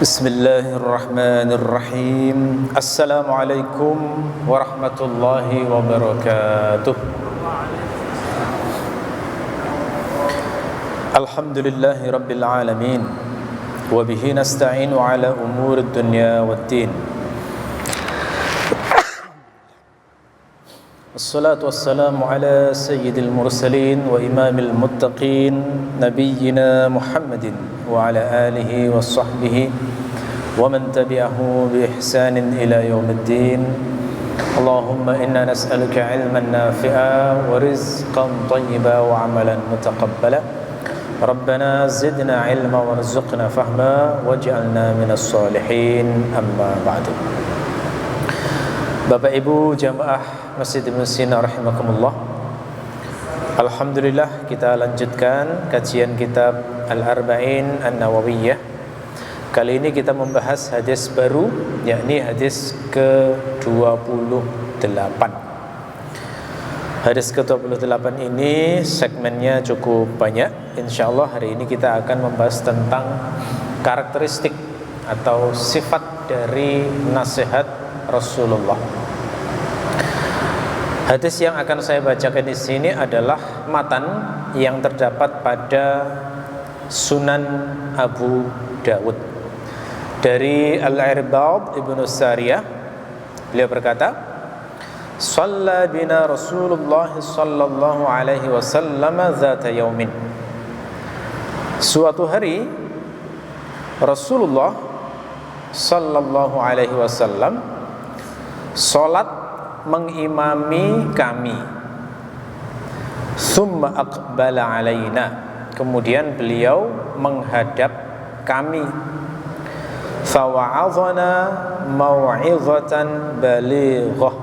Bismillahirrahmanirrahim. Assalamualaikum warahmatullahi wabarakatuh. Alhamdulillahi rabbil alamin. Wa bihi nasta'inu ala umurid dunya waddin. Assalatu wassalamu ala sayyidil mursalin wa imamil muttaqin nabiyyina Muhammadin wa ala alihi wa sahbihi wa man tabi'ahu bi ihsanin ila yaumiddin. Allahumma inna nas'aluka ilman nafi'a wa rizqan tayyiba wa amalan mutaqabbala. Rabbana zidna ilma warzuqna fahma waj'alna minas salihin. Amma ba'du. Bapak Ibu jamaah Masjid Ibnu Sina rahimakumullah. Alhamdulillah, kita lanjutkan kajian kitab Al-Arba'in An-Nawawiyah. Kali ini kita membahas hadis baru, yakni hadis ke-28. Hadis ke-28 ini segmennya cukup banyak. Insyaallah hari ini kita akan membahas tentang karakteristik atau sifat dari nasihat Rasulullah. Hadis yang akan saya bacakan di sini adalah matan yang terdapat pada Sunan Abu Dawud dari Al-Irbad Ibnu Sariyah. Beliau berkata, "Shalla bina Rasulullah sallallahu alaihi wasallam dzata yaumin." Suatu hari Rasulullah sallallahu alaihi wasallam salat mengimami kami. Summa aqbala alaina, kemudian beliau menghadap kami. Fawa'adhana mau'izatan balighah,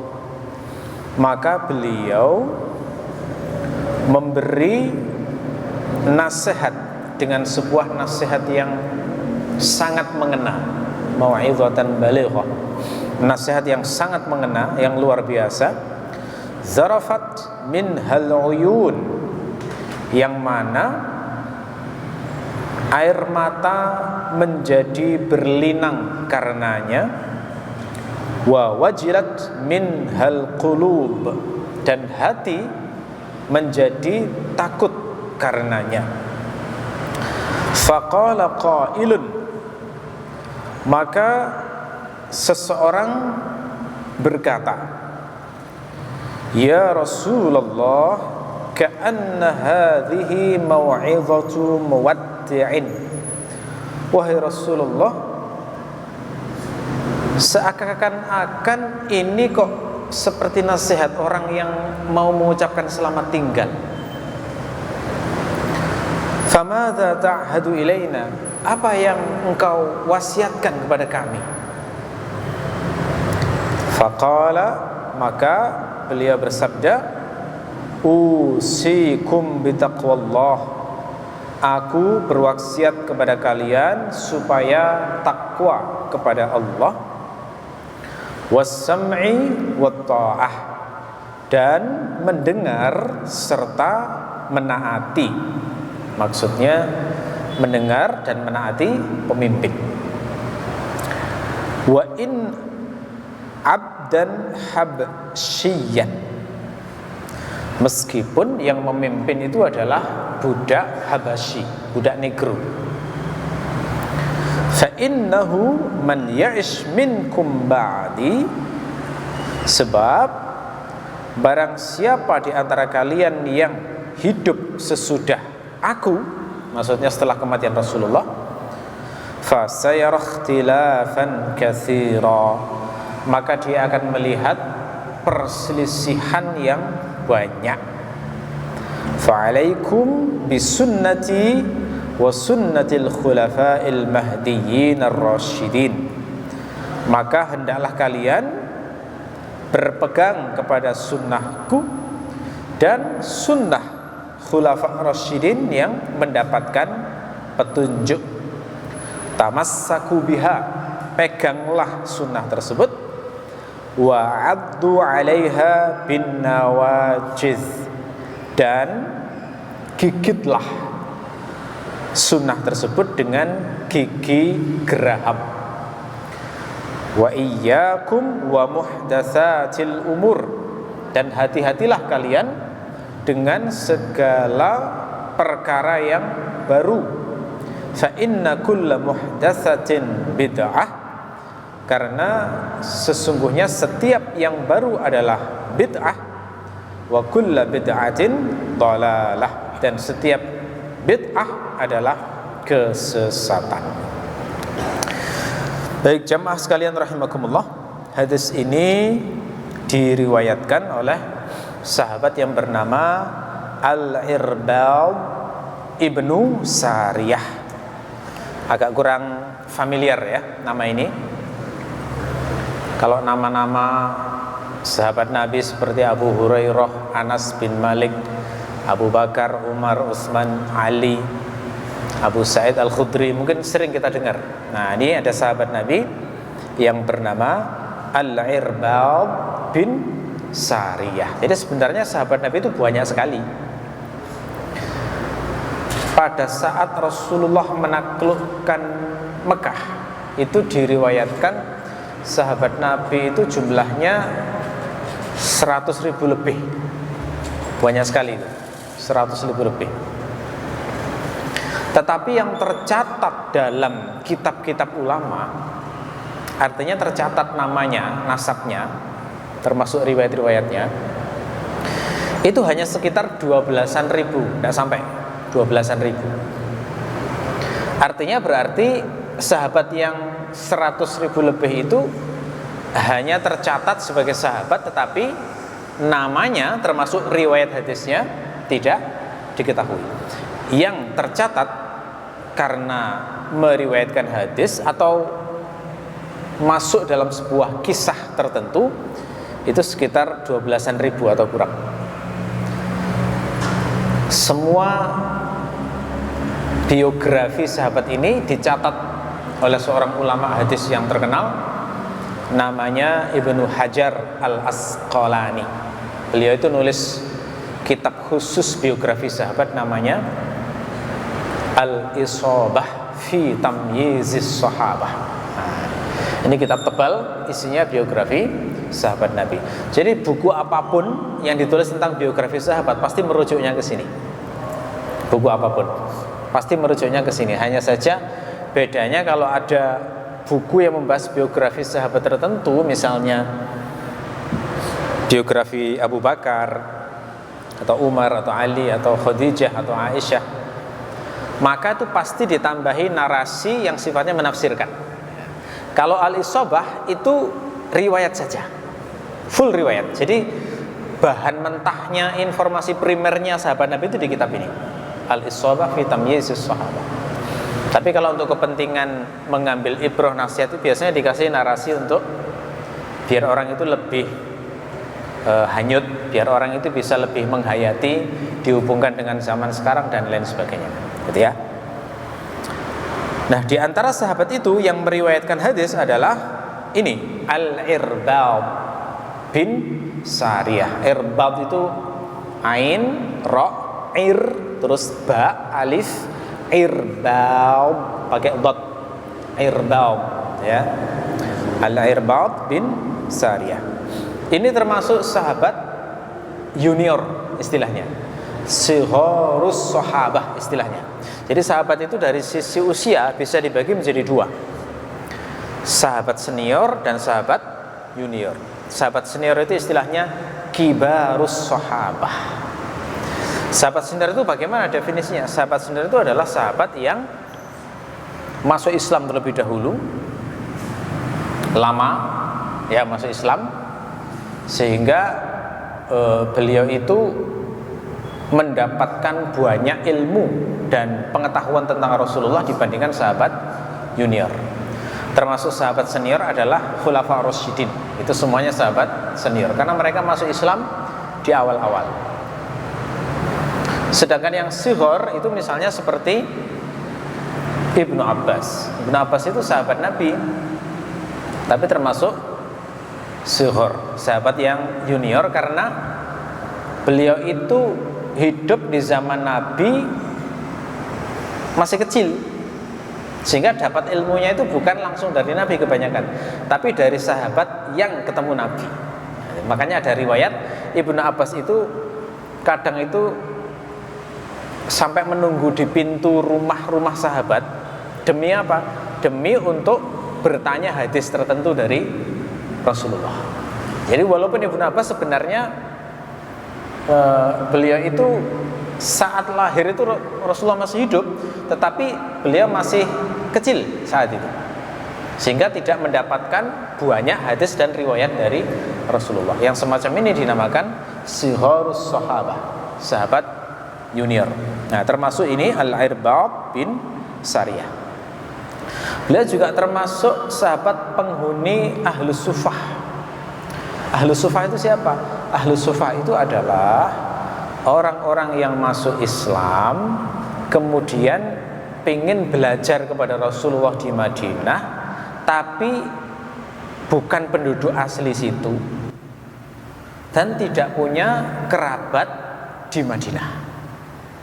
maka beliau memberi nasihat dengan sebuah nasihat yang sangat mengena. Mau'izatan balighah, nasihat yang sangat mengena, yang luar biasa. Zarafat min hal uyun, yang mana air mata menjadi berlinang karenanya. Wa wajilat min hal qulub, dan hati menjadi takut karenanya. Faqala qailun, maka seseorang berkata, "Ya Rasulullah, ka'anna hadhihi mau'izatu muwaddi'in." Wahai Rasulullah, seakan-akan ini kok seperti nasihat orang yang mau mengucapkan selamat tinggal. Famadza ta'hadu ilaina, apa yang engkau wasiatkan kepada kami? Faqala, maka beliau bersabda, "Usikum bitaqwallah." Aku berwasiat kepada kalian supaya takwa kepada Allah. Was-sam'i wat-tha'ah, dan mendengar serta menaati. Maksudnya mendengar dan menaati pemimpin. Wa in abdan habsyiyan, meskipun yang memimpin itu adalah budak Habasyi, budak negro. Fa innahu man ya'ish minkum ba'di, sebab barang siapa di antara kalian yang hidup sesudah aku, maksudnya setelah kematian Rasulullah, fa sayara ikhtilafan katsira, maka dia akan melihat perselisihan yang banyak. Fa'alaikum bisunnati wa sunnatil khulafa'il mahdiyyin ar-rasyidin, maka hendaklah kalian berpegang kepada sunnahku dan sunnah khulafa' rasyidin yang mendapatkan petunjuk. Tamassaku biha, peganglah sunnah tersebut. Wa addu 'alaiha bin nawajiz, dan gigitlah sunnah tersebut dengan gigi geraham. Wa iyyakum wa muhdatsatil umur, dan hati-hatilah kalian dengan segala perkara yang baru. Fa inna kulla muhdatsatin bid'ah, karena sesungguhnya setiap yang baru adalah bid'ah. Wa kulla bid'atin dhalalah, dan setiap bid'ah adalah kesesatan. Baik jamaah sekalian rahimakumullah, hadis ini diriwayatkan oleh sahabat yang bernama Al-Irbad ibnu Sariyah. Agak kurang familiar ya nama ini. Kalau nama-nama sahabat Nabi seperti Abu Hurairah, Anas bin Malik, Abu Bakar, Umar, Utsman, Ali, Abu Sa'id Al-Khudri mungkin sering kita dengar. Nah, ini ada sahabat Nabi yang bernama Al-Irbad bin Sariyah. Jadi sebenarnya sahabat Nabi itu banyak sekali. Pada saat Rasulullah menaklukkan Mekah, itu diriwayatkan sahabat Nabi itu jumlahnya 100.000 lebih. Banyak sekali itu, 100.000 lebih. Tetapi yang tercatat dalam kitab-kitab ulama, artinya tercatat namanya, nasabnya, termasuk riwayat-riwayatnya, itu hanya sekitar 12-an ribu, tidak sampai 12-an ribu. Artinya berarti sahabat yang 100.000 lebih itu hanya tercatat sebagai sahabat, tetapi namanya termasuk riwayat hadisnya tidak diketahui. Yang tercatat karena meriwayatkan hadis atau masuk dalam sebuah kisah tertentu itu sekitar 12-an ribu atau kurang. Semua biografi sahabat ini dicatat oleh seorang ulama hadis yang terkenal, namanya Ibnu Hajar Al-Asqalani. Beliau itu nulis kitab khusus biografi sahabat, namanya Al-Isabah fi Tamyizis Sahabah. Ini kitab tebal, isinya biografi sahabat Nabi. Jadi buku apapun yang ditulis tentang biografi sahabat pasti merujuknya ke sini. Buku apapun pasti merujuknya ke sini. Hanya saja bedanya kalau ada buku yang membahas biografi sahabat tertentu, misalnya biografi Abu Bakar atau Umar atau Ali atau Khadijah atau Aisyah, maka itu pasti ditambahi narasi yang sifatnya menafsirkan. Kalau Al-Isabah itu riwayat saja, full riwayat. Jadi bahan mentahnya, informasi primernya sahabat Nabi itu di kitab ini, Al-Isabah fi Tamyizis Sahabah. Tapi kalau untuk kepentingan mengambil ibrah nasihat itu biasanya dikasih narasi untuk biar orang itu lebih hanyut, biar orang itu bisa lebih menghayati, dihubungkan dengan zaman sekarang dan lain sebagainya, gitu ya. Nah, di antara sahabat itu yang meriwayatkan hadis adalah ini Al-Irbad bin Sariyah. Irbad itu ain, ra, ir, terus ba, alif, Irbad pakai dot, Irbad ya. Al-Irbad bin Sariyah. Ini termasuk sahabat junior istilahnya, sigharus sahabah istilahnya. Jadi sahabat itu dari sisi usia bisa dibagi menjadi dua, sahabat senior dan sahabat junior. Sahabat senior itu istilahnya kibarus sahabah. Sahabat senior itu bagaimana definisinya? Sahabat senior itu adalah sahabat yang masuk Islam terlebih dahulu, lama ya masuk Islam, sehingga beliau itu mendapatkan banyak ilmu dan pengetahuan tentang Rasulullah dibandingkan sahabat junior. Termasuk sahabat senior adalah Khulafa Rasyidin. Itu semuanya sahabat senior karena mereka masuk Islam di awal-awal. Sedangkan yang sighar itu misalnya seperti Ibnu Abbas. Ibnu Abbas itu sahabat Nabi, tapi termasuk sighar, sahabat yang junior karena beliau itu hidup di zaman Nabi masih kecil. Sehingga dapat ilmunya itu bukan langsung dari Nabi kebanyakan, tapi dari sahabat yang ketemu Nabi. Makanya ada riwayat Ibnu Abbas itu kadang itu sampai menunggu di pintu rumah-rumah sahabat. Demi apa? Demi untuk bertanya hadis tertentu dari Rasulullah. Jadi walaupun Ibnu Abbas sebenarnya beliau itu saat lahir itu Rasulullah masih hidup, tetapi beliau masih kecil saat itu, sehingga tidak mendapatkan banyak hadis dan riwayat dari Rasulullah. Yang semacam ini dinamakan Sigharus Sahabah, sahabat junior. Nah, termasuk ini Al-Irbad bin Sariyah. Beliau juga termasuk sahabat penghuni Ahlus Sufah. Ahlus Sufah itu siapa? Ahlus Sufah itu adalah orang-orang yang masuk Islam kemudian ingin belajar kepada Rasulullah di Madinah, tapi bukan penduduk asli situ dan tidak punya kerabat di Madinah.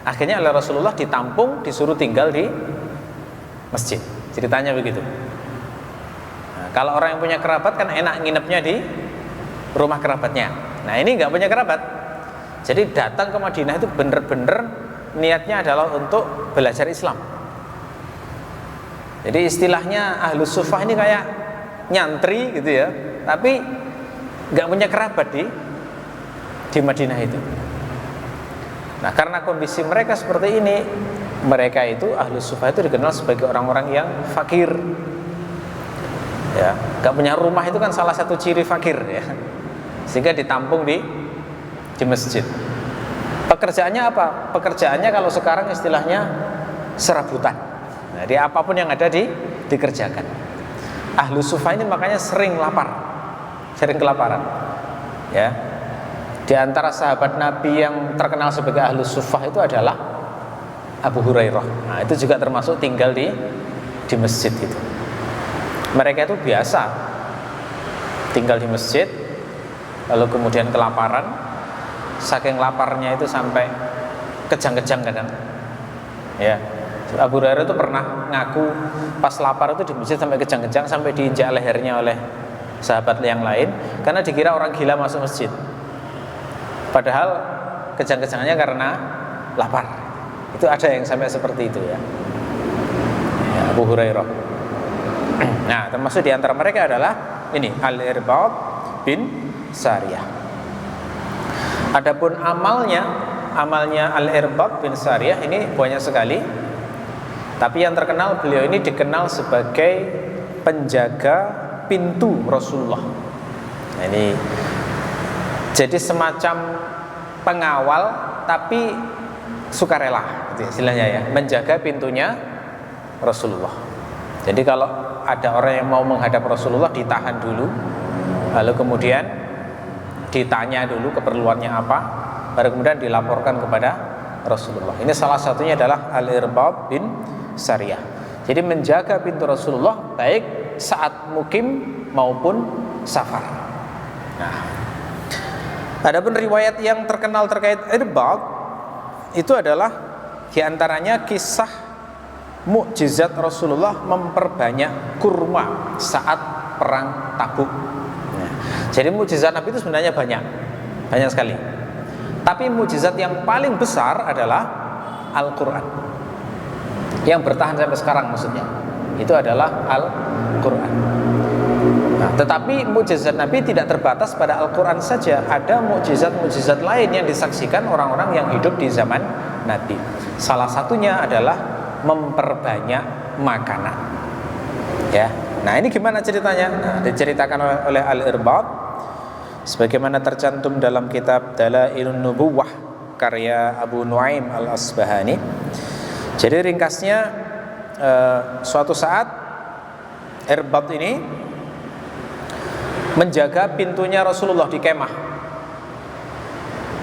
Akhirnya oleh Rasulullah ditampung, disuruh tinggal di masjid. Ceritanya begitu. Nah, kalau orang yang punya kerabat kan enak nginepnya di rumah kerabatnya. Nah, ini nggak punya kerabat, jadi datang ke Madinah itu bener-bener niatnya adalah untuk belajar Islam. Jadi istilahnya Ahlus Sufah ini kayak nyantri gitu ya, tapi nggak punya kerabat di Madinah itu. Nah, karena kondisi mereka seperti ini, mereka itu Ahlus Sufah itu dikenal sebagai orang-orang yang fakir. Ya, nggak punya rumah itu kan salah satu ciri fakir ya. Sehingga ditampung di masjid. Pekerjaannya apa? Pekerjaannya kalau sekarang istilahnya serabutan. Jadi apapun yang ada dikerjakan. Ahlus Sufah ini makanya sering lapar, sering kelaparan. Ya. Di antara sahabat Nabi yang terkenal sebagai Ahlus Sufah itu adalah Abu Hurairah. Nah, itu juga termasuk tinggal di masjid itu. Mereka itu biasa tinggal di masjid, lalu kemudian kelaparan. Saking laparnya itu sampai kejang-kejang kadang. Ya. Abu Hurairah itu pernah ngaku pas lapar itu di masjid sampai kejang-kejang, sampai diinjak lehernya oleh sahabat yang lain karena dikira orang gila masuk masjid. Padahal kejang-kejangannya karena lapar. Itu ada yang sampai seperti itu ya. Abu Hurairah. Nah, termasuk di antara mereka adalah ini Al-Irbad bin Sariyah. Adapun amalnya Al-Irbad bin Sariyah ini banyak sekali. Tapi yang terkenal, beliau ini dikenal sebagai penjaga pintu Rasulullah. Nah, ini jadi semacam pengawal tapi sukarela, gitu istilahnya ya, menjaga pintunya Rasulullah. Jadi kalau ada orang yang mau menghadap Rasulullah ditahan dulu, lalu kemudian ditanya dulu keperluannya apa, baru kemudian dilaporkan kepada Rasulullah. Ini salah satunya adalah Al-Irbad bin Sariyah. Jadi menjaga pintu Rasulullah baik saat mukim maupun safar. Nah, adapun riwayat yang terkenal terkait Irbad itu adalah diantaranya kisah mukjizat Rasulullah memperbanyak kurma saat perang Tabuk. Nah, jadi mukjizat Nabi itu sebenarnya banyak sekali. Tapi mukjizat yang paling besar adalah Al-Quran. Yang bertahan sampai sekarang maksudnya itu adalah Al-Quran. Nah, tetapi mukjizat Nabi tidak terbatas pada Al-Quran saja. Ada mukjizat-mukjizat lain yang disaksikan orang-orang yang hidup di zaman Nabi. Salah satunya adalah memperbanyak makanan. Ya. Nah, ini gimana ceritanya? Nah, diceritakan oleh Al-Irbad sebagaimana tercantum dalam kitab Dalailun Nubuwah karya Abu Nuaim Al-Asbahani. Jadi ringkasnya, suatu saat Irbad ini menjaga pintunya Rasulullah di kemah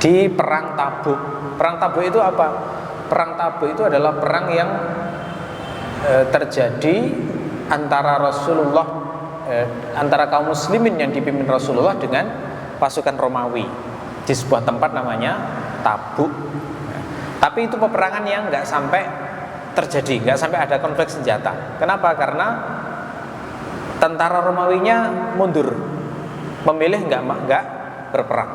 di perang Tabuk. Perang Tabuk itu apa? Perang Tabuk itu adalah perang yang terjadi antara Rasulullah, antara kaum muslimin yang dipimpin Rasulullah dengan pasukan Romawi di sebuah tempat namanya Tabuk. Tapi itu peperangan yang nggak sampai terjadi, nggak sampai ada konflik senjata. Kenapa? Karena tentara Romawinya mundur, memilih nggak berperang.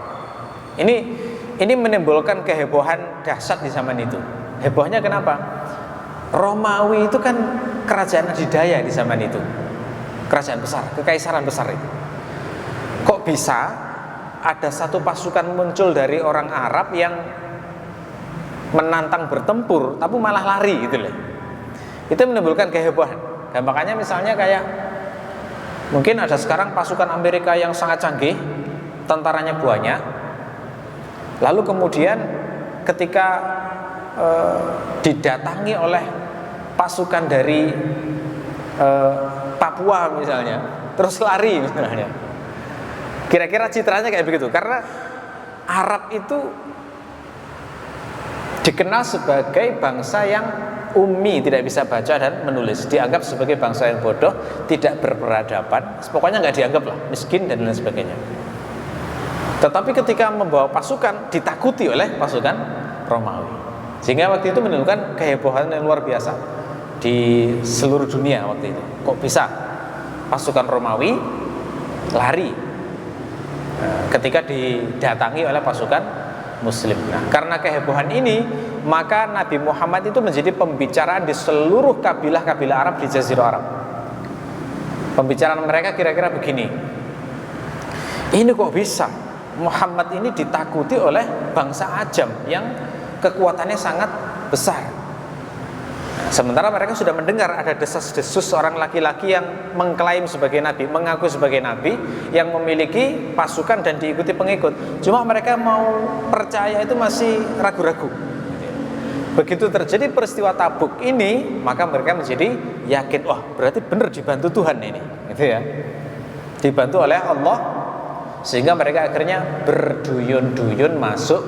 Ini menimbulkan kehebohan dahsyat di zaman itu. Hebohnya kenapa? Romawi itu kan kerajaan adidaya di zaman itu, kerajaan besar, kekaisaran besar itu. Kok bisa ada satu pasukan muncul dari orang Arab yang menantang bertempur tapi malah lari gitu loh. Itu menimbulkan kehebohan. Makanya misalnya kayak mungkin ada sekarang pasukan Amerika yang sangat canggih, tentaranya banyak, lalu kemudian ketika didatangi oleh pasukan dari Papua misalnya, terus lari misalnya, kira-kira citranya kayak begitu. Karena Arab itu dikenal sebagai bangsa yang ummi, tidak bisa baca dan menulis, dianggap sebagai bangsa yang bodoh, tidak berperadaban, pokoknya nggak dianggap lah, miskin dan lain sebagainya. Tetapi ketika membawa pasukan ditakuti oleh pasukan Romawi, sehingga waktu itu menimbulkan kehebohan yang luar biasa di seluruh dunia waktu itu. Kok bisa pasukan Romawi lari ketika didatangi oleh pasukan Muslim? Nah, karena kehebohan ini, maka Nabi Muhammad itu menjadi pembicaraan di seluruh kabilah-kabilah Arab di Jazirah Arab. Pembicaraan mereka kira-kira begini, ini kok bisa Muhammad ini ditakuti oleh bangsa Ajam yang kekuatannya sangat besar. Sementara mereka sudah mendengar ada desas-desus seorang laki-laki yang mengklaim sebagai nabi, mengaku sebagai nabi, yang memiliki pasukan dan diikuti pengikut. Cuma mereka mau percaya itu masih ragu-ragu. Begitu terjadi peristiwa Tabuk ini, maka mereka menjadi yakin, wah berarti benar dibantu Tuhan ini, gitu ya, dibantu oleh Allah, sehingga mereka akhirnya berduyun-duyun masuk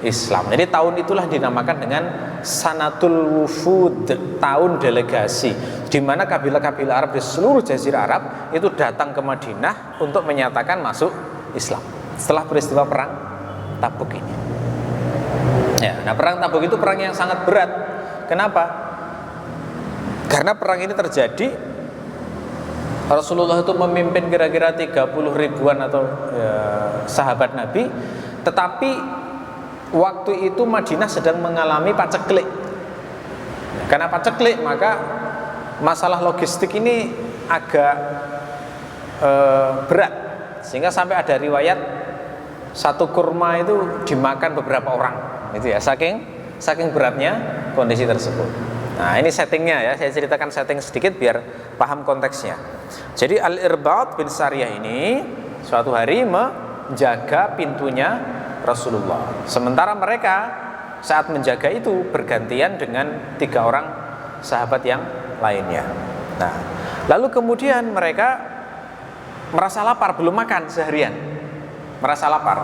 Islam. Jadi tahun itulah dinamakan dengan Sanatul Wufud, tahun delegasi, di mana kabilah-kabilah Arab di seluruh Jazirah Arab itu datang ke Madinah untuk menyatakan masuk Islam setelah peristiwa perang Tabuk ini. Ya, nah perang Tabuk itu perang yang sangat berat. Kenapa? Karena perang ini terjadi, Rasulullah itu memimpin kira-kira 30 ribuan atau sahabat Nabi, tetapi waktu itu Madinah sedang mengalami paceklik. Karena paceklik, maka masalah logistik ini agak berat, sehingga sampai ada riwayat satu kurma itu dimakan beberapa orang, itu ya, saking beratnya kondisi tersebut. Nah, ini settingnya ya, saya ceritakan setting sedikit biar paham konteksnya. Jadi Al-Irbad bin Sariyah ini suatu hari menjaga pintunya Rasulullah. Sementara mereka saat menjaga itu bergantian dengan 3 orang sahabat yang lainnya. Nah, lalu kemudian mereka merasa lapar, belum makan seharian, merasa lapar.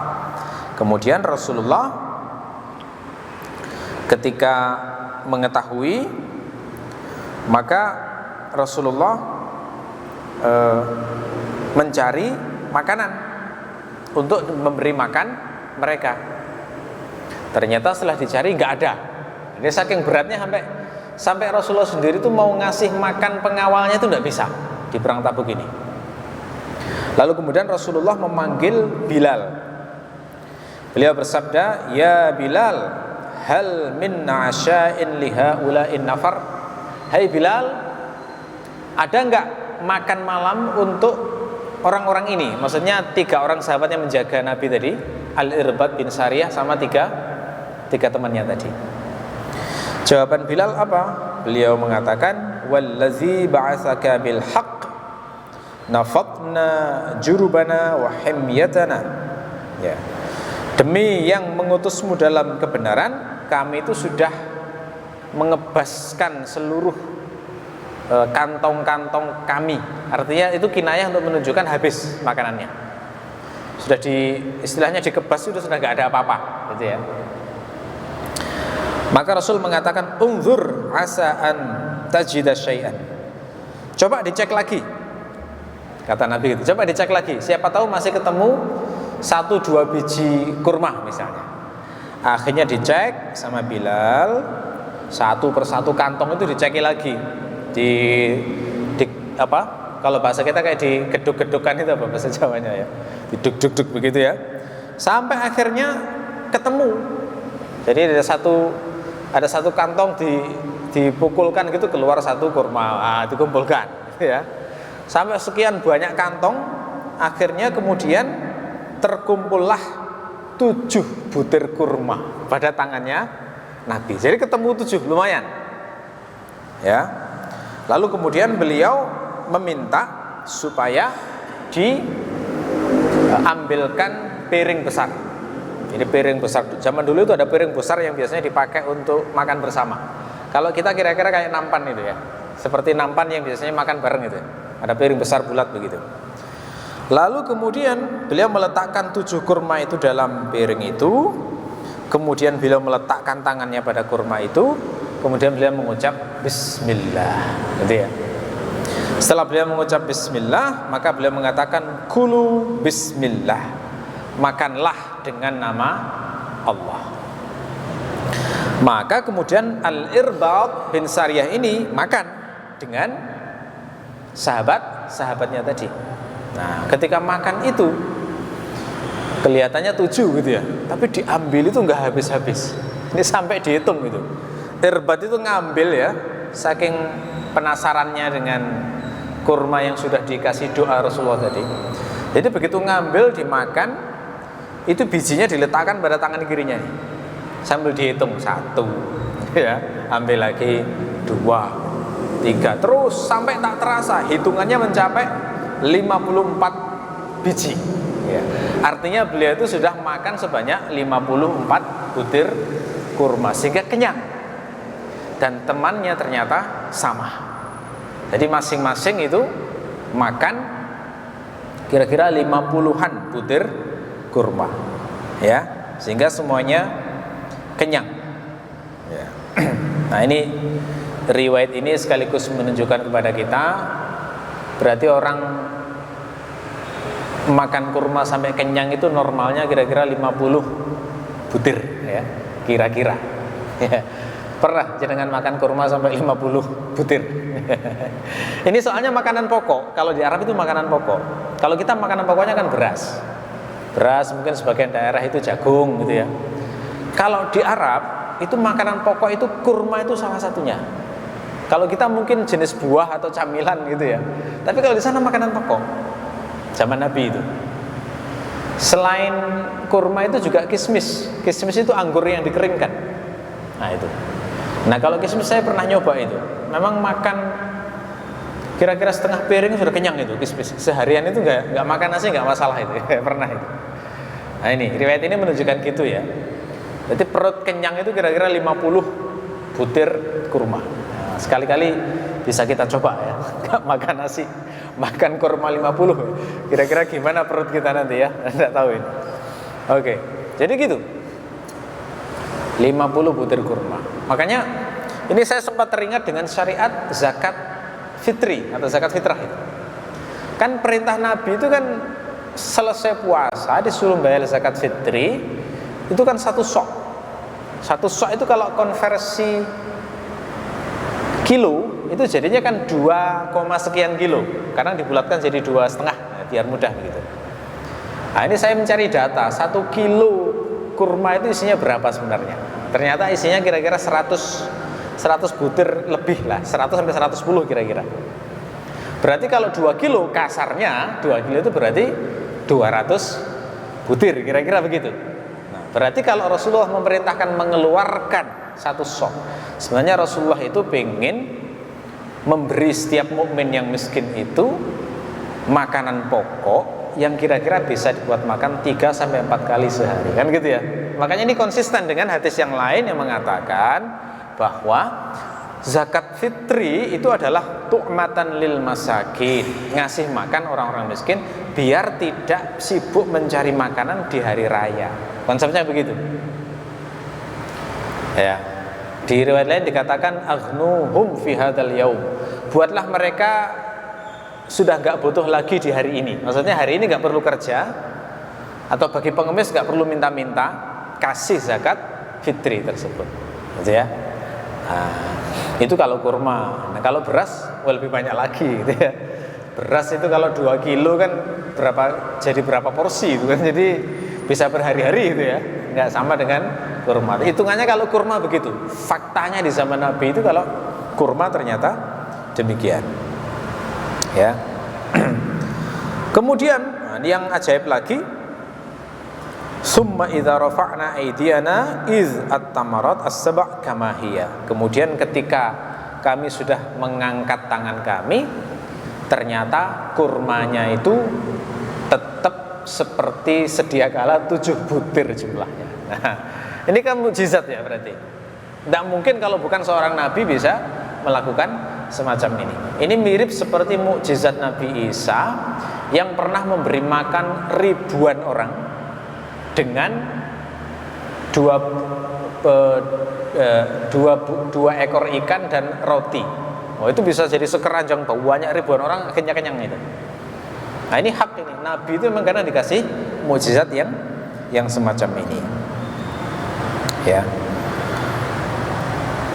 Kemudian Rasulullah ketika mengetahui, maka Rasulullah mencari makanan untuk memberi makan mereka. Ternyata setelah dicari nggak ada. Ini saking beratnya sampai Rasulullah sendiri tuh mau ngasih makan pengawalnya itu nggak bisa di perang Tabuk ini. Lalu kemudian Rasulullah memanggil Bilal. Beliau bersabda, "Ya Bilal, hal min asya'in lihaula'in nafar?" Hai Bilal, ada nggak makan malam untuk orang-orang ini? Maksudnya 3 orang sahabat yang menjaga Nabi tadi, Al-Irbad bin Sariyah sama tiga temannya tadi. Jawaban Bilal apa? Beliau mengatakan, "Wallazi ba'atsaka bil haqq nafatna jurubana wa himyatana." Ya. Demi yang mengutusmu dalam kebenaran, kami itu sudah mengebaskan seluruh kantong-kantong kami. Artinya itu kinayah untuk menunjukkan habis makanannya. Sudah istilahnya dikebas, sudah nggak ada apa-apa, gitu ya. Maka Rasul mengatakan, "Unzur asa'an tajida syai'an." Coba dicek lagi, kata Nabi itu. Coba dicek lagi, siapa tahu masih ketemu 1-2 biji kurma misalnya. Akhirnya dicek sama Bilal, satu persatu kantong itu diceki lagi di apa, kalau bahasa kita kayak di geduk-gedukan itu apa bahasa Jawanya ya, diduk-duk begitu ya, sampai akhirnya ketemu. Jadi ada satu kantong dipukulkan gitu, keluar satu kurma, dikumpulkan ya, sampai sekian banyak kantong, akhirnya kemudian terkumpullah 7 butir kurma pada tangannya Nabi. Jadi ketemu 7, lumayan ya. Lalu kemudian beliau meminta supaya diambilkan piring besar. Ini piring besar, zaman dulu itu ada piring besar yang biasanya dipakai untuk makan bersama. Kalau kita kira-kira kayak nampan itu ya, seperti nampan yang biasanya makan bareng itu, ada piring besar bulat begitu. Lalu kemudian beliau meletakkan 7 kurma itu dalam piring itu. Kemudian beliau meletakkan tangannya pada kurma itu. Kemudian beliau mengucap Bismillah, gitu ya. Setelah beliau mengucap Bismillah, maka beliau mengatakan Kulu Bismillah, makanlah dengan nama Allah. Maka kemudian Al-Irbad bin Sariyah ini makan dengan sahabatnya tadi. Nah, ketika makan itu kelihatannya 7 gitu ya, tapi diambil itu nggak habis-habis. Ini sampai dihitung gitu. Irbad itu ngambil ya, saking penasarannya dengan kurma yang sudah dikasih doa Rasulullah tadi. Jadi begitu ngambil dimakan, itu bijinya diletakkan pada tangan kirinya nih, sambil dihitung 1 ya, ambil lagi 2, 3, terus sampai tak terasa hitungannya mencapai 54 biji ya. Artinya beliau itu sudah makan sebanyak 54 butir kurma sehingga kenyang. Dan temannya ternyata sama. Jadi masing-masing itu makan kira-kira 50-an butir kurma ya, sehingga semuanya kenyang ya. Nah, ini riwayat ini sekaligus menunjukkan kepada kita, berarti orang makan kurma sampai kenyang itu normalnya kira-kira 50 butir ya, kira-kira ya. Pernah jenengan makan kurma sampai 50 butir? Ini soalnya makanan pokok. Kalau di Arab itu makanan pokok. Kalau kita makanan pokoknya kan beras, mungkin sebagian daerah itu jagung gitu ya. Kalau di Arab itu makanan pokok itu kurma itu salah satunya. Kalau kita mungkin jenis buah atau camilan gitu ya. Tapi kalau di sana makanan pokok. Zaman Nabi itu. Selain kurma itu juga kismis. Kismis itu anggur yang dikeringkan. Nah itu. Nah kalau kismis saya pernah nyoba itu. Memang makan kira-kira setengah piring sudah kenyang itu kismis. Seharian itu nggak makan nasi nggak masalah itu. Pernah itu. Nah ini riwayat ini menunjukkan gitu ya. Jadi perut kenyang itu kira-kira 50 butir kurma. Nah, sekali-kali bisa kita coba ya. Nggak makan nasi, makan kurma 50. Kira-kira gimana perut kita nanti ya? Nggak tahu ini. Oke, jadi gitu. 50 butir kurma. Makanya ini saya sempat teringat dengan syariat zakat fitri atau zakat fitrah itu. Kan perintah Nabi itu kan selesai puasa disuruh bayar zakat fitri, itu kan 1 sok. 1 sok itu kalau konversi kilo itu jadinya kan 2, sekian kilo. Karena dibulatkan jadi 2,5 ya, biar mudah begitu. Nah ini saya mencari data 1 kilo kurma itu isinya berapa sebenarnya. Ternyata isinya kira-kira 100 butir lebih lah, 100 sampai 110 kira-kira. Berarti kalau 2 kilo kasarnya 2 kilo itu berarti 200 butir kira-kira begitu. Nah, berarti kalau Rasulullah memerintahkan mengeluarkan 1 sok, sebenarnya Rasulullah itu pengen memberi setiap mukmin yang miskin itu makanan pokok yang kira-kira bisa dibuat makan 3 sampai 4 kali sehari, kan gitu ya. Makanya ini konsisten dengan hadis yang lain yang mengatakan bahwa zakat fitri itu adalah tu'matan lil masakin, ngasih makan orang-orang miskin biar tidak sibuk mencari makanan di hari raya. Konsepnya begitu. Ya. Di riwayat lain dikatakan aghnuhum fi hadzal yaum. Buatlah mereka sudah nggak butuh lagi di hari ini. Maksudnya hari ini nggak perlu kerja, atau bagi pengemis nggak perlu minta-minta, kasih zakat fitri tersebut, gitu ya. Nah, itu kalau kurma. Nah, kalau beras lebih banyak lagi gitu ya. Beras itu kalau 2 kilo kan jadi berapa porsi itu kan, jadi bisa berhari-hari gitu ya. Nggak sama dengan kurma. Hitungannya kalau kurma begitu. Faktanya di zaman Nabi itu kalau kurma ternyata demikian. Ya. Kemudian yang ajaib lagi, summa idza rafa'na aydiyana iz at-tamarat as-sab' kama hiya. Kemudian ketika kami sudah mengangkat tangan kami, ternyata kurmanya itu tetap seperti sedia kala 7 butir jumlahnya. Nah, ini kan mukjizat ya berarti. Tidak mungkin kalau bukan seorang nabi bisa melakukan semacam ini. Ini mirip seperti mukjizat Nabi Isa yang pernah memberi makan ribuan orang dengan dua ekor ikan dan roti. Oh, itu bisa jadi sekeranjang banyak ribuan orang kenyang itu. Nah, ini hak ini. Nabi itu memang karena dikasih mukjizat yang semacam ini. Ya.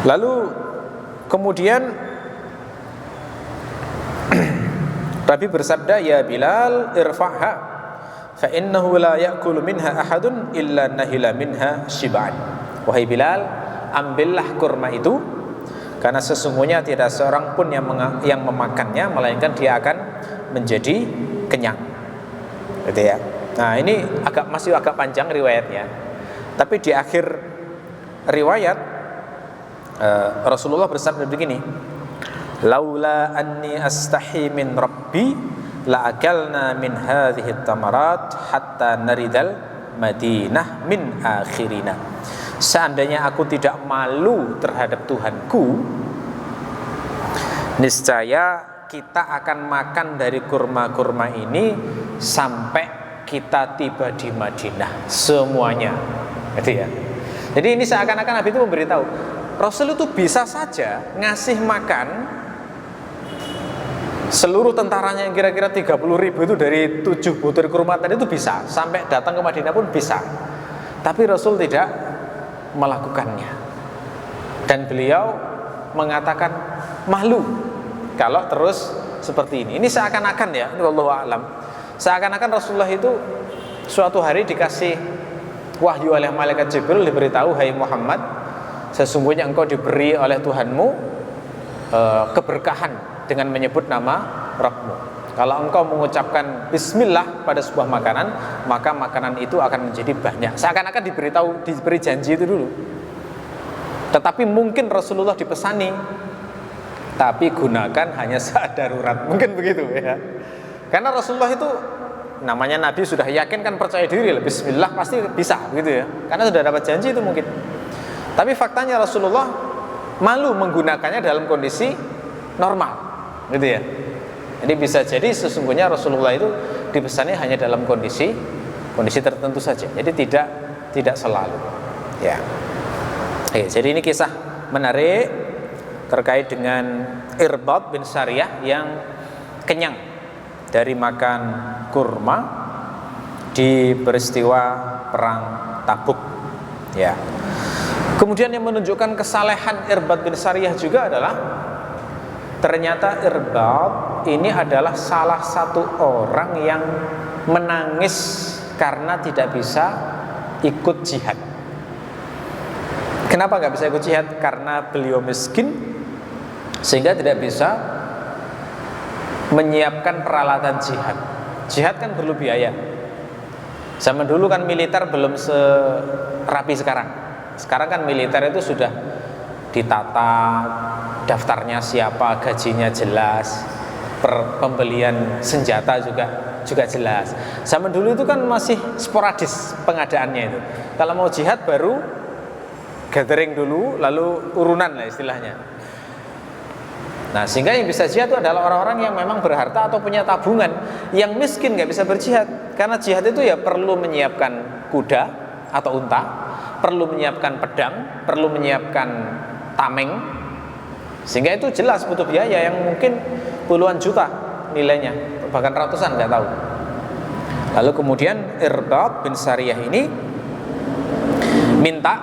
Lalu kemudian Nabi bersabda, ya Bilal irfa'ha fa innahu la ya'kulu minha ahadun illa nahila minha shib'an. Wahai Bilal, ambillah kurma itu, karena sesungguhnya tidak seorang pun yang memakannya melainkan dia akan menjadi kenyang. Gitu ya. Nah, ini masih agak panjang riwayatnya. Tapi di akhir riwayat Rasulullah bersabda begini, laula anni astahi min rabbi la akalna min hadhihi tamarat hatta naridal Madinah min akhirina. Seandainya aku tidak malu terhadap Tuhanku, niscaya kita akan makan dari kurma-kurma ini sampai kita tiba di Madinah semuanya. Gitu ya. Jadi ini seakan-akan Nabi itu memberitahu Rasul itu bisa saja ngasih makan seluruh tentaranya yang kira-kira 30.000 itu dari 7 butir kurma tadi itu bisa, sampai datang ke Madinah pun bisa. Tapi Rasul tidak melakukannya. Dan beliau mengatakan malu kalau terus seperti ini. Ini seakan-akan ya, ini wallahu a'lam. Seakan-akan Rasulullah itu suatu hari dikasih wahyu oleh malaikat Jibril, diberitahu, hai Muhammad, sesungguhnya engkau diberi oleh Tuhanmu keberkahan dengan menyebut nama Rabbmu. Kalau engkau mengucapkan bismillah pada sebuah makanan, maka makanan itu akan menjadi banyak. Seakan-akan diberi janji itu dulu. Tetapi mungkin Rasulullah dipesani, tapi gunakan hanya saat darurat. Mungkin begitu ya. Karena Rasulullah itu namanya Nabi, sudah yakin kan, percaya diri lah, bismillah pasti bisa begitu ya. Karena sudah dapat janji itu mungkin. Tapi faktanya Rasulullah malu menggunakannya dalam kondisi normal, gitu ya. Jadi bisa jadi sesungguhnya Rasulullah itu dipesannya hanya dalam kondisi tertentu saja. Jadi tidak selalu. Ya. Oke, jadi ini kisah menarik terkait dengan Irbad bin Sariyah yang kenyang dari makan kurma di peristiwa perang Tabuk. Ya. Kemudian yang menunjukkan kesalehan Irbad bin Sariyah juga adalah ternyata Irbad ini adalah salah satu orang yang menangis karena tidak bisa ikut jihad. Kenapa nggak bisa ikut jihad? Karena beliau miskin sehingga tidak bisa menyiapkan peralatan jihad. Jihad kan perlu biaya. Zaman dulu kan militer belum serapi sekarang. Sekarang kan militer itu sudah ditata, daftarnya siapa, gajinya jelas, pembelian senjata juga jelas. Zaman dulu itu kan masih sporadis pengadaannya itu. Kalau mau jihad baru gathering dulu, lalu urunan lah istilahnya. Nah, sehingga yang bisa jihad itu adalah orang-orang yang memang berharta atau punya tabungan. Yang miskin nggak bisa berjihad, karena jihad itu ya perlu menyiapkan kuda atau unta, perlu menyiapkan pedang, perlu menyiapkan tameng, sehingga itu jelas butuh biaya yang mungkin puluhan juta nilainya, bahkan ratusan, nggak tahu. Lalu kemudian Irbad bin Sariyah ini minta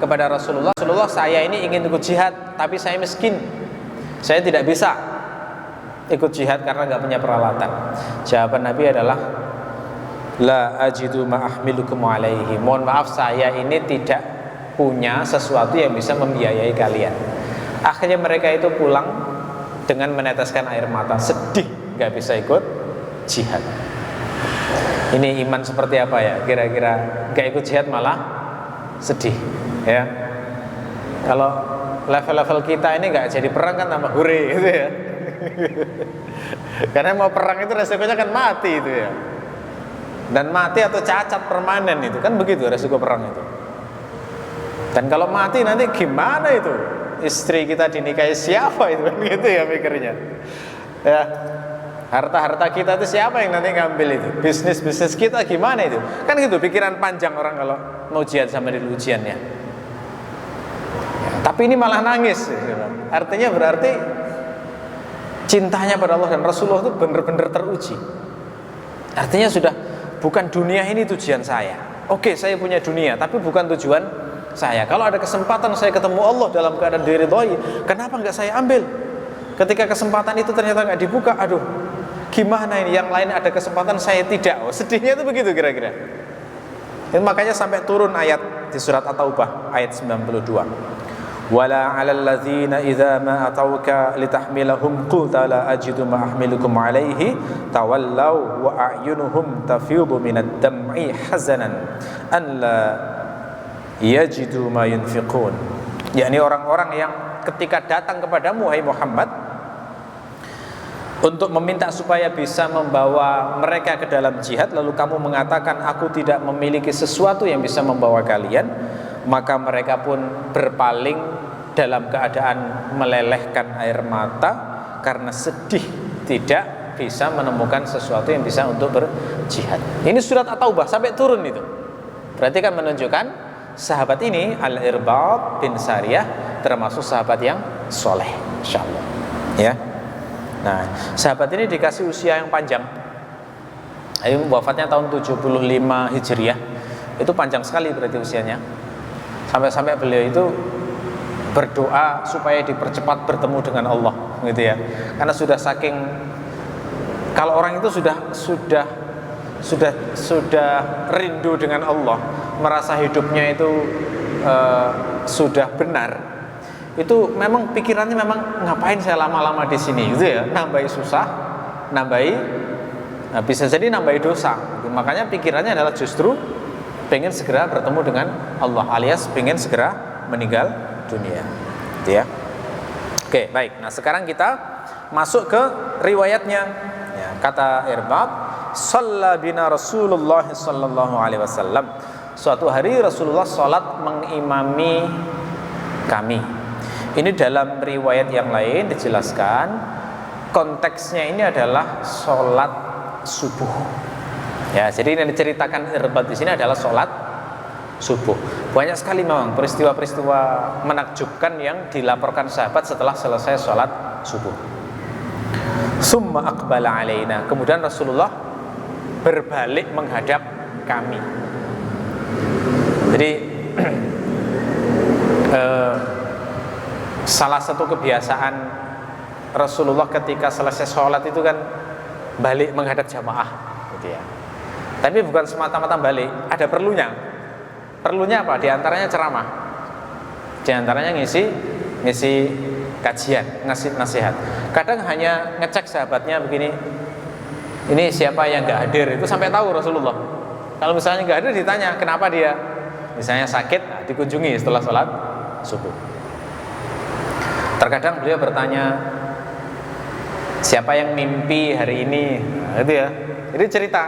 kepada Rasulullah, Rasulullah saya ini ingin ikut jihad tapi saya miskin, saya tidak bisa ikut jihad karena nggak punya peralatan. Jawaban Nabi adalah la ajidu ma ahmilukum alaihi, mohon maaf saya ini tidak punya sesuatu yang bisa membiayai kalian. Akhirnya mereka itu pulang dengan meneteskan air mata, sedih nggak bisa ikut jihad. Ini iman seperti apa ya kira-kira? Nggak ikut jihad malah sedih ya. Kalau level-level kita ini nggak jadi perang kan tambah hore gitu ya. Karena mau perang itu resikonya kan mati itu ya. Dan mati atau cacat permanen itu kan begitu resiko perang itu. Dan kalau mati nanti gimana itu? Istri kita dinikahi siapa itu kan gitu ya mikirnya. Ya. Harta-harta kita itu siapa yang nanti ngambil itu? Bisnis-bisnis kita gimana itu? Kan gitu pikiran panjang orang kalau mau jihad sama di ujiannya. Ya, tapi ini malah nangis. Artinya berarti cintanya pada Allah dan Rasulullah itu benar-benar teruji. Artinya sudah bukan dunia ini tujuan saya. Oke, saya punya dunia, tapi bukan tujuan saya. Kalau ada kesempatan saya ketemu Allah dalam keadaan diridhoi, kenapa nggak saya ambil? Ketika kesempatan itu ternyata nggak dibuka, aduh, gimana ini? Yang lain ada kesempatan, saya tidak. Oh, sedihnya itu begitu kira-kira. Dan makanya sampai turun ayat di surat At-Taubah ayat 92. Wala 'alal ladzina idza ma atauka litahmilahum qulta la ajidu ma ahmilukum 'alaihi tawallaw wa a'yunuhum tafidu minad dam'i hazanan an la yajidu ma yunfiqun. Yakni orang-orang yang ketika datang kepadamu hai Muhammad untuk meminta supaya bisa membawa mereka ke dalam jihad, lalu kamu mengatakan aku tidak memiliki sesuatu yang bisa membawa kalian, maka mereka pun berpaling dalam keadaan melelehkan air mata karena sedih tidak bisa menemukan sesuatu yang bisa untuk berjihad. Ini surat At-Taubah sampai turun itu. Berarti kan menunjukkan sahabat ini Al-Irbad bin Sariyah termasuk sahabat yang soleh, insyaallah. Ya. Nah, sahabat ini dikasih usia yang panjang. Wafatnya tahun 75 Hijriah. Itu panjang sekali berarti usianya. Sampai-sampai beliau itu berdoa supaya dipercepat bertemu dengan Allah, gitu ya. Karena sudah saking, kalau orang itu sudah rindu dengan Allah, merasa hidupnya itu sudah benar. Itu memang pikirannya memang ngapain saya lama-lama di sini, gitu ya. Nambahi susah, bisa jadi nambahi dosa. Makanya pikirannya adalah justru pengen segera bertemu dengan Allah, alias pengen segera meninggal dunia, gitu ya. Oke, baik. Nah, sekarang kita masuk ke riwayatnya. Ya, kata Irbad, "Shalla bina Rasulullah sallallahu alaihi wasallam." Suatu hari Rasulullah salat mengimami kami. Ini dalam riwayat yang lain dijelaskan konteksnya ini adalah salat subuh. Ya, jadi yang diceritakan Irbad di sini adalah salat subuh. Banyak sekali memang peristiwa-peristiwa menakjubkan yang dilaporkan sahabat setelah selesai sholat subuh. Summa aqbala alaina. Kemudian Rasulullah berbalik menghadap kami. Jadi salah satu kebiasaan Rasulullah ketika selesai sholat itu kan balik menghadap jamaah, gitu ya. Tapi bukan semata-mata balik, ada perlunya. Perlunya apa? Di antaranya ceramah. Di antaranya ngisi kajian, ngasih nasihat. Kadang hanya ngecek sahabatnya begini, ini siapa yang nggak hadir, itu sampai tahu Rasulullah. Kalau misalnya nggak hadir ditanya kenapa dia, misalnya sakit, nah, dikunjungi setelah sholat subuh. Terkadang beliau bertanya, siapa yang mimpi hari ini, nah, itu ya. Jadi cerita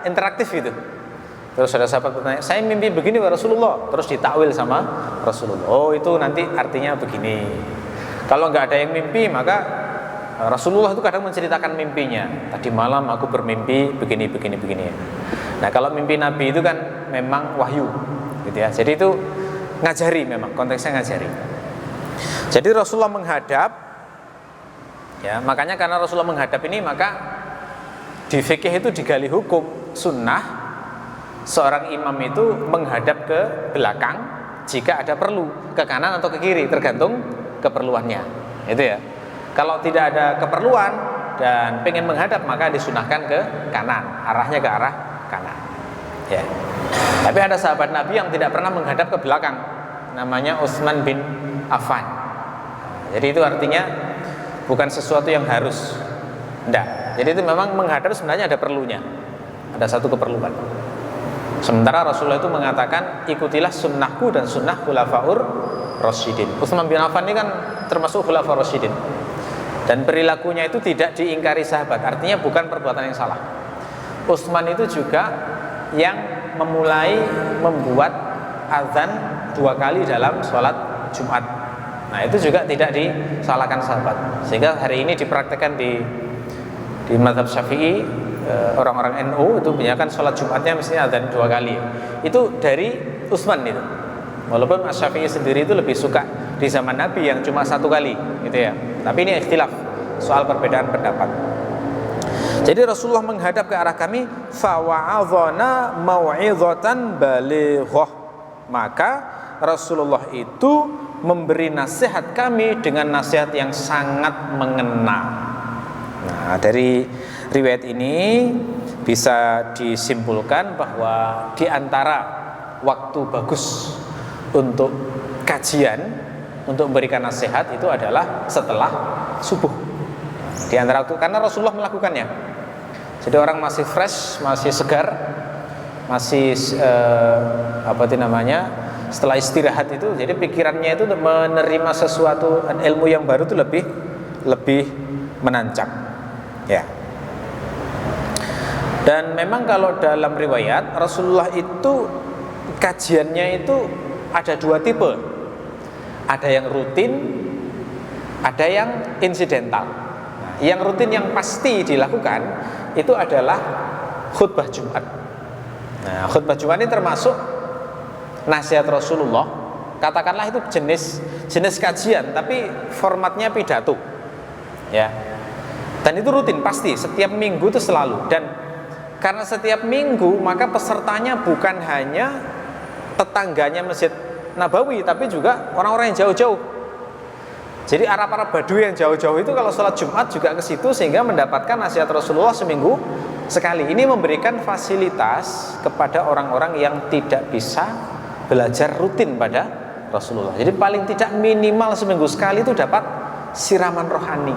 interaktif itu. Terus ada sahabat bertanya, saya mimpi begini wa Rasulullah. Terus ditakwil sama Rasulullah. Oh, itu nanti artinya begini. Kalau nggak ada yang mimpi, maka Rasulullah itu kadang menceritakan mimpinya. Tadi malam aku bermimpi begini. Nah, kalau mimpi Nabi itu kan memang wahyu, gitu ya. Jadi itu ngajari, memang konteksnya ngajari. Jadi Rasulullah menghadap, ya. Makanya karena Rasulullah menghadap ini, maka di fikih itu digali hukum sunnah. Seorang imam itu menghadap ke belakang jika ada perlu ke kanan atau ke kiri, tergantung keperluannya. Itu ya. Kalau tidak ada keperluan dan pengen menghadap, maka disunahkan ke kanan, arahnya ke arah kanan. Ya. Tapi ada sahabat Nabi yang tidak pernah menghadap ke belakang, namanya Utsman bin Affan. Jadi itu artinya bukan sesuatu yang harus, enggak. Jadi itu memang menghadap sebenarnya ada perlunya, ada satu keperluan. Sementara Rasulullah itu mengatakan, ikutilah sunnahku dan sunnah khulafaur rasyidin. Utsman bin Affan ini kan termasuk khulafaur rasyidin, dan perilakunya itu tidak diingkari sahabat. Artinya bukan perbuatan yang salah. Utsman itu juga yang memulai membuat azan 2 kali dalam sholat Jumat. Nah itu juga tidak disalahkan sahabat. Sehingga hari ini dipraktekkan di mazhab Syafi'i, orang-orang NU itu kebanyakan sholat Jumatnya mestinya azan 2 kali. Itu dari Utsman itu. Walaupun Asy-Syafi'i sendiri itu lebih suka di zaman Nabi yang cuma 1 kali, gitu ya. Tapi ini ikhtilaf soal perbedaan pendapat. Jadi Rasulullah menghadap ke arah kami, fa wa'adhana mau'izatan balighah. Maka Rasulullah itu memberi nasihat kami dengan nasihat yang sangat mengena. Nah, dari riwayat ini bisa disimpulkan bahwa di antara waktu bagus untuk kajian, untuk memberikan nasihat itu adalah setelah subuh. Di antara waktu, karena Rasulullah melakukannya. Jadi orang masih fresh, masih segar, masih setelah istirahat itu, jadi pikirannya itu untuk menerima sesuatu ilmu yang baru itu lebih menancap. Ya. Dan memang kalau dalam riwayat Rasulullah itu kajiannya itu ada 2 tipe. Ada yang rutin, ada yang insidental. Nah, yang rutin yang pasti dilakukan itu adalah khutbah Jumat. Nah, khutbah Jumat ini termasuk nasihat Rasulullah. Katakanlah itu jenis kajian, tapi formatnya pidato. Ya. Dan itu rutin pasti, setiap minggu itu selalu. Dan karena setiap minggu, maka pesertanya bukan hanya tetangganya Masjid Nabawi, tapi juga orang-orang yang jauh-jauh. Jadi Arab-Arab Badui yang jauh-jauh itu kalau sholat Jumat juga ke situ, sehingga mendapatkan nasihat Rasulullah seminggu sekali. Ini memberikan fasilitas kepada orang-orang yang tidak bisa belajar rutin pada Rasulullah. Jadi paling tidak minimal seminggu sekali itu dapat siraman rohani.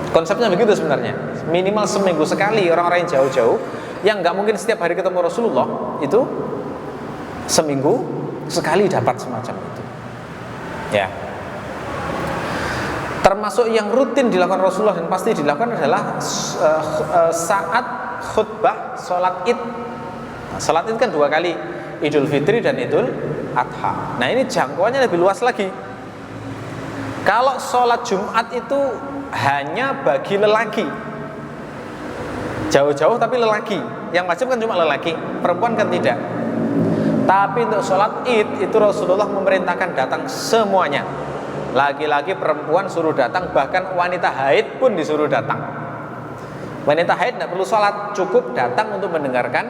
Konsepnya begitu sebenarnya. Minimal seminggu sekali orang-orang yang jauh-jauh, yang nggak mungkin setiap hari ketemu Rasulullah, itu seminggu sekali dapat semacam itu. Ya. Termasuk yang rutin dilakukan Rasulullah dan pasti dilakukan adalah saat khutbah sholat id. Nah, sholat id kan 2 kali, Idul Fitri dan Idul Adha. Nah ini jangkauannya lebih luas lagi. Kalau sholat Jumat itu hanya bagi lelaki, jauh-jauh tapi lelaki. Yang wajib kan cuma lelaki, perempuan kan tidak. Tapi untuk sholat id itu Rasulullah memerintahkan datang semuanya. Laki-laki, perempuan suruh datang, bahkan wanita haid pun disuruh datang. Wanita haid tidak perlu sholat, cukup datang untuk mendengarkan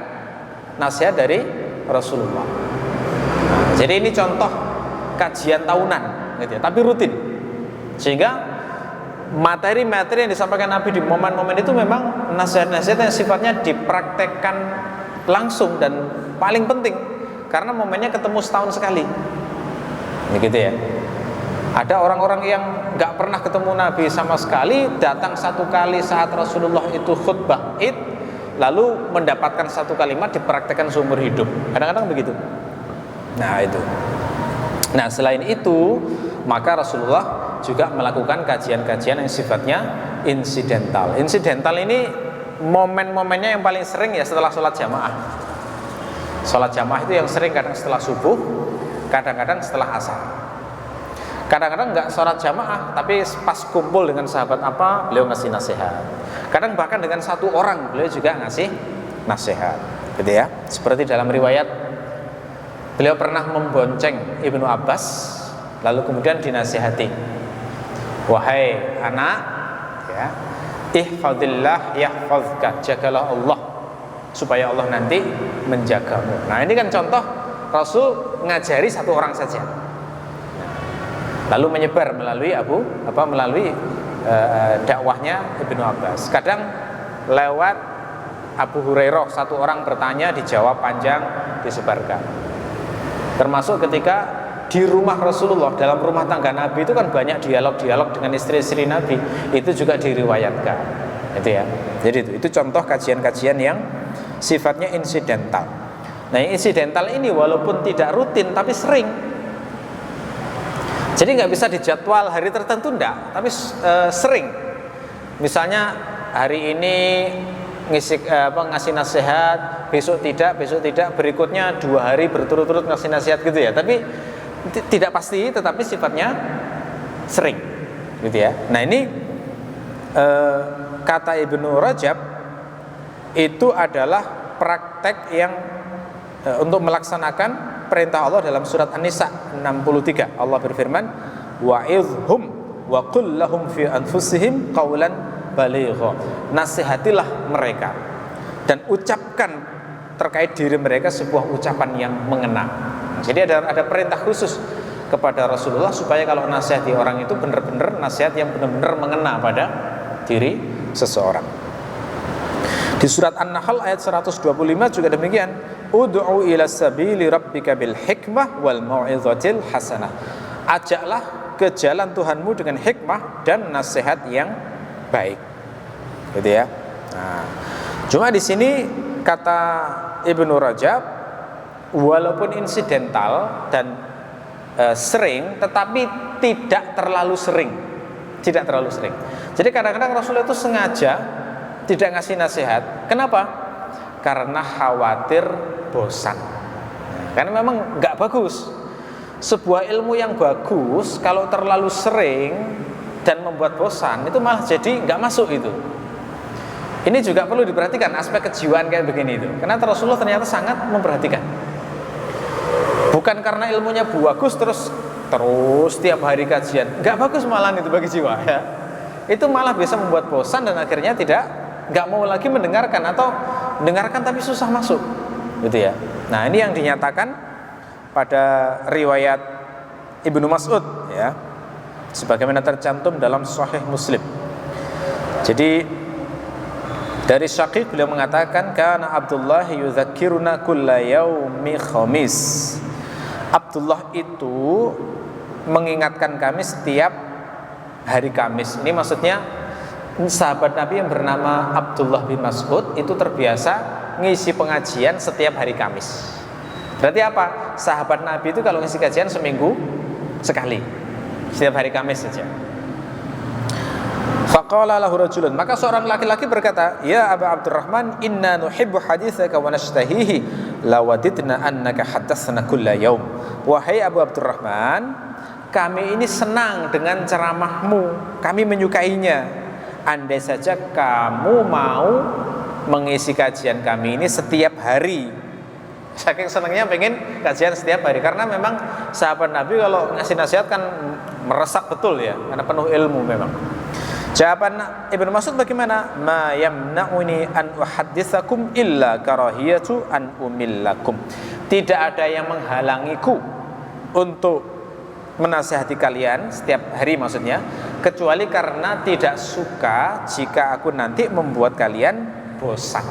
nasihat dari Rasulullah. Nah, jadi ini contoh kajian tahunan, gitu ya, tapi rutin. Sehingga materi-materi yang disampaikan Nabi di momen-momen itu memang nasihat-nasihat yang sifatnya dipraktekkan langsung dan paling penting, karena momennya ketemu setahun sekali. Begitu ya. Ada orang-orang yang nggak pernah ketemu Nabi sama sekali, datang 1 kali saat Rasulullah itu khutbah id, lalu mendapatkan 1 kalimat dipraktekkan seumur hidup. Kadang-kadang begitu. Nah itu. Nah selain itu, maka Rasulullah juga melakukan kajian-kajian yang sifatnya insidental. Insidental ini momen-momennya yang paling sering ya setelah sholat jamaah. Sholat jamaah itu yang sering kadang setelah subuh, kadang-kadang setelah asar. Kadang-kadang nggak sholat jamaah, tapi pas kumpul dengan sahabat apa, beliau ngasih nasihat. Kadang bahkan dengan 1 orang beliau juga ngasih nasihat, gitu ya. Seperti dalam riwayat, beliau pernah membonceng Ibnu Abbas, lalu kemudian dinasihati, wahai anak, ya, ihfadillah yahfazka, jagalah Allah supaya Allah nanti menjagamu. Nah ini kan contoh Rasul ngajari satu orang saja, lalu menyebar melalui dakwahnya Ibnu Abbas. Kadang lewat Abu Hurairah, satu orang bertanya dijawab panjang, disebarkan. Termasuk ketika di rumah Rasulullah, dalam rumah tangga Nabi itu kan banyak dialog-dialog dengan istri-istri Nabi, itu juga diriwayatkan. Itu ya. Jadi itu contoh kajian-kajian yang sifatnya insidental. Nah, yang insidental ini walaupun tidak rutin tapi sering. Jadi nggak bisa dijadwal hari tertentu enggak, tapi sering. Misalnya hari ini ngasih nasihat, besok tidak, berikutnya 2 hari berturut-turut ngasih nasihat gitu ya. Tapi tidak pasti, tetapi sifatnya sering, gitu ya. Nah ini kata Ibnu Rajab itu adalah praktek yang untuk melaksanakan perintah Allah dalam surat An-Nisa 63. Allah berfirman, wa'idhum wa qul lahum fi anfusihim qawlan baligha. Nasihatilah mereka dan ucapkan terkait diri mereka sebuah ucapan yang mengena. Jadi ada perintah khusus kepada Rasulullah supaya kalau nasihati orang itu benar-benar nasihat yang benar-benar mengena pada diri seseorang. Di surat An-Nahl ayat 125 juga demikian, ud'u ila sabili rabbika bil hikmah wal mau'izatil hasanah. Ajaklah ke jalan Tuhanmu dengan hikmah dan nasihat yang baik. Gitu ya. Nah, cuma di sini kata Ibnu Rajab, walaupun insidental dan sering, tetapi tidak terlalu sering. Tidak terlalu sering. Jadi kadang-kadang Rasulullah itu sengaja tidak ngasih nasihat. Kenapa? Karena khawatir bosan. Karena memang nggak bagus. Sebuah ilmu yang bagus kalau terlalu sering dan membuat bosan, itu malah jadi nggak masuk itu. Ini juga perlu diperhatikan aspek kejiwaan kayak begini itu. Karena Rasulullah ternyata sangat memperhatikan. Bukan karena ilmunya bagus terus tiap hari kajian, nggak bagus malah itu bagi jiwa ya. Itu malah bisa membuat bosan dan akhirnya nggak mau lagi mendengarkan atau mendengarkan tapi susah masuk, gitu ya. Nah ini yang dinyatakan pada riwayat Ibnu Mas'ud ya, sebagaimana tercantum dalam Sahih Muslim. Jadi dari Syaqiq beliau mengatakan, kana Abdullah yudzakiruna kulla yaumi khamis. Abdullah itu mengingatkan kami setiap hari Kamis. Ini maksudnya sahabat Nabi yang bernama Abdullah bin Mas'ud itu terbiasa ngisi pengajian setiap hari Kamis. Berarti apa? Sahabat Nabi itu kalau ngisi kajian seminggu sekali, setiap hari Kamis saja. Faqala lahu rajulun, maka seorang laki-laki berkata, ya Aba Abdurrahman, inna nuhibbu haditsaka wa nashtahihi lawadidna annaka haddatsana kulla yaum. Wahai Abu Abdurrahman, kami ini senang dengan ceramahmu, kami menyukainya. Andai saja kamu mau mengisi kajian kami ini setiap hari. Saking senangnya pengen kajian setiap hari, karena memang sahabat Nabi kalau ngasih nasihat kan meresap betul ya, karena penuh ilmu memang. Jawaban Ibnu Mas'ud bagaimana? Ma yamna'uni an uhadditsakum illa karahiyatu an umillakum. Tidak ada yang menghalangiku untuk menasihati kalian setiap hari, maksudnya, kecuali karena tidak suka jika aku nanti membuat kalian bosan.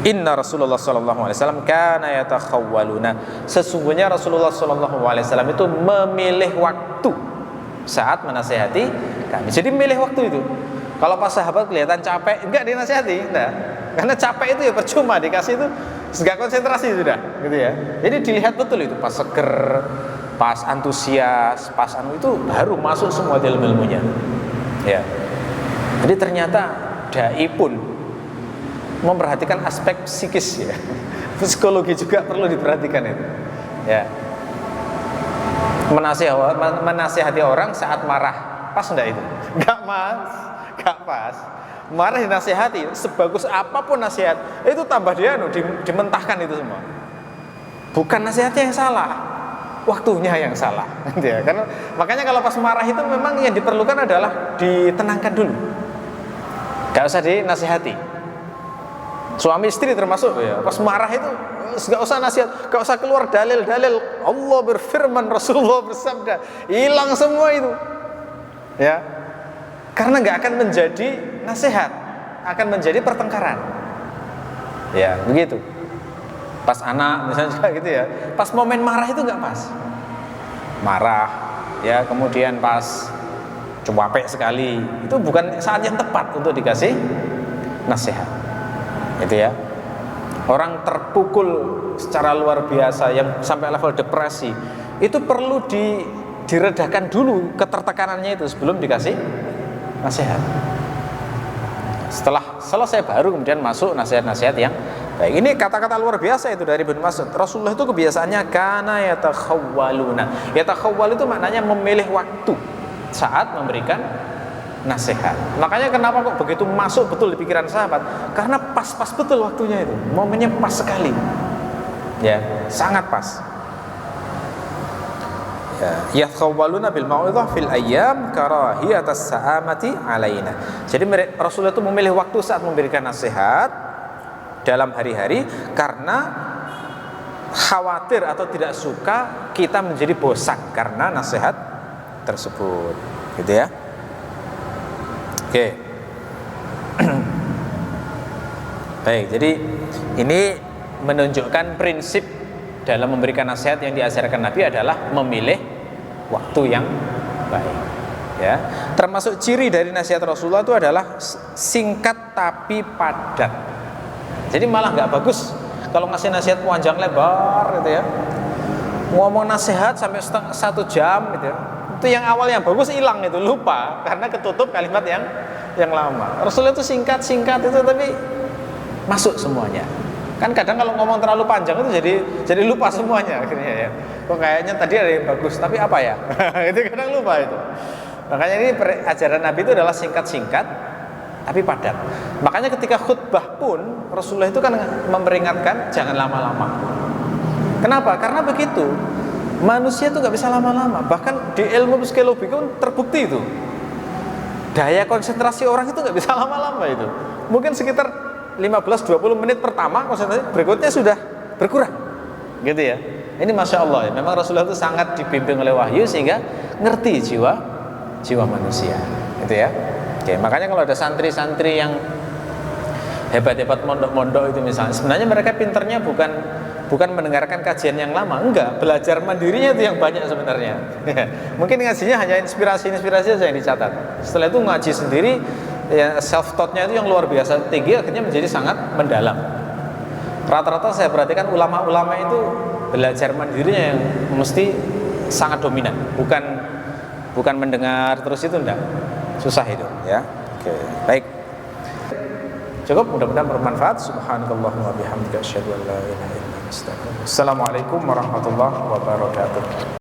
Inna Rasulullah sallallahu alaihi wasallam kana yatakhawwaluna. Sesungguhnya Rasulullah sallallahu alaihi wasallam itu memilih waktu saat menasihati kami. Jadi milih waktu itu. Kalau pas sahabat kelihatan capek, enggak dinasihati, enggak. Karena capek itu ya percuma, dikasih itu enggak konsentrasi sudah, gitu ya. Jadi dilihat betul itu pas seger, pas antusias, pas itu baru masuk semua ilmu-ilmunya. Ya. Jadi ternyata dai pun memperhatikan aspek psikis ya. Psikologi juga perlu diperhatikan itu. Ya. Menasihati orang saat marah, pas enggak itu? Enggak mas, enggak pas. Marah dinasihati, sebagus apapun nasihat, itu tambah dia dimentahkan itu semua. Bukan nasihatnya yang salah, waktunya yang salah. Ya, karena makanya kalau pas marah itu memang yang diperlukan adalah ditenangkan dulu. Enggak usah dinasihati. Suami istri termasuk ya. Pas marah itu nggak usah nasihat, nggak usah keluar dalil-dalil. Allah berfirman, Rasulullah bersabda, hilang semua itu. Ya, karena nggak akan menjadi nasihat, akan menjadi pertengkaran. Ya, begitu. Pas anak misalnya juga gitu ya. Pas momen marah itu nggak pas. Marah, ya kemudian pas capek sekali, itu bukan saat yang tepat untuk dikasih nasihat. Itu ya. Orang terpukul secara luar biasa yang sampai level depresi, itu perlu diredakan dulu ketertekanannya itu sebelum dikasih nasihat. Setelah selesai baru kemudian masuk nasihat-nasihat yang baik. Ini kata-kata luar biasa itu dari Ibnu Mas'ud. Rasulullah itu kebiasaannya kana yatakhawwaluna. Yatakhawwal itu maknanya memilih waktu saat memberikan nasihat. Makanya kenapa kok begitu masuk betul di pikiran sahabat? Karena pas-pas betul waktunya itu. Momennya pas sekali. Ya, sangat pas. Ya, yakhawwaluna bil mau'izah fil ayyam karahiyatas sa'amati alaina. Jadi Rasulullah itu memilih waktu saat memberikan nasihat dalam hari-hari karena khawatir atau tidak suka kita menjadi bosan karena nasihat tersebut. Gitu ya. Oke. Baik, jadi ini menunjukkan prinsip dalam memberikan nasihat yang diajarkan Nabi adalah memilih waktu yang baik. Ya, termasuk ciri dari nasihat Rasulullah itu adalah singkat tapi padat. Jadi malah nggak bagus kalau ngasih nasihat panjang lebar gitu ya. Ngomong nasihat sampai 1 jam gitu ya. Itu yang awal yang bagus hilang itu, lupa karena ketutup kalimat yang lama. Rasulullah itu singkat itu tapi masuk semuanya. Kan kadang kalau ngomong terlalu panjang itu jadi lupa semuanya akhirnya ya. Kok kayaknya tadi ada yang bagus tapi apa ya? Itu kadang lupa itu. Makanya ini ajaran Nabi itu adalah singkat-singkat tapi padat. Makanya ketika khutbah pun Rasulullah itu kan memperingatkan jangan lama-lama. Kenapa? Karena begitu. Manusia itu nggak bisa lama-lama. Bahkan di ilmu psikologi pun terbukti itu. Daya konsentrasi orang itu nggak bisa lama-lama itu. Mungkin sekitar 15-20 menit pertama konsentrasi, berikutnya sudah berkurang. Gitu ya. Ini Masya Allah ya. Memang Rasulullah itu sangat dibimbing oleh wahyu sehingga ngerti jiwa manusia. Gitu ya. Oke, makanya kalau ada santri-santri yang hebat-hebat mondok-mondok itu misalnya, sebenarnya mereka pinternya bukan mendengarkan kajian yang lama, enggak, belajar mandirinya itu yang banyak sebenarnya. Mungkin ngajinya hanya inspirasi saja yang dicatat. Setelah itu ngaji sendiri, ya, self-taught-nya itu yang luar biasa tinggi, akhirnya menjadi sangat mendalam. Rata-rata saya perhatikan ulama-ulama itu belajar mandirinya yang mesti sangat dominan, bukan mendengar terus itu enggak. Susah itu, ya. Oke, baik. Cukup, mudah-mudahan bermanfaat. Subhanakallahumma wa bihamdika asyhadu an la ilaha illa anta astaghfiruka wa atubu ilaik. Assalamualaikum warahmatullahi wabarakatuh.